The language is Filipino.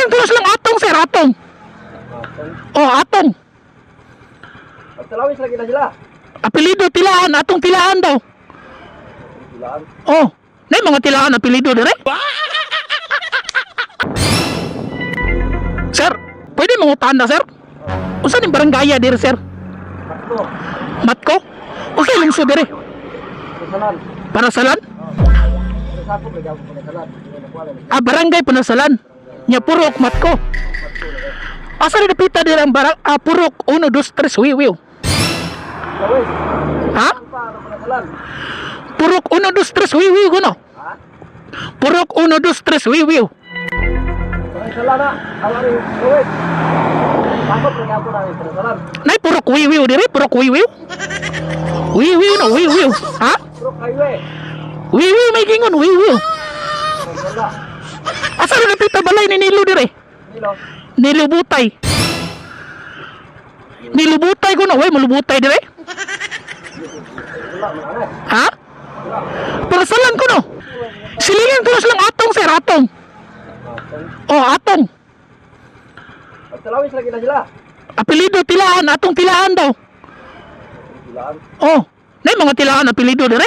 Silingan ko lang atong, sir, atong. Oh, atong. Talawis lagi na sila. Apelido tilaan, atong tilaan daw. Tilaan. Oh, nay mga tilaan apelido dire. Sir, pwede mangutan na, sir? Unsa ning barangay dire, sir? Matko. Matko? Unsa lungsod dire? Kasalan. Parasalan? Kasapo kay daw kasalan. Ah, barangay Panasalan. Nya Purok Matko. Asa rin napita dire ang Purok 1, 2, 3 wiwiw? Talawis. Ha? Kasalan. Purok 1, 2, 3 wiwiw kuno. Ha? Purok 1, 2, 3 wiwiw. Kasalan na. Awari. Talawis. Takot kay daw na kasalan. Nay Purok wiwiw dire, Purok wiwiw. Wiwiw no, wiwiw. Ha? Pro highway. Wiwiw may gingon, wiwiw. Wala. Asa rin napita balay ni Nilo dire? Nilo. Nilubutay. Nilubutay ko na, way malubutay dire? Wala man eh. Ha? Parasalan ko no. Silingan ko lang atong, sir, atong. Oh, atong. Talawis lagi na sila. Apelido tilaan, atong tilaan daw. Tilaan. Oh, nay mga tilaan apelido dire?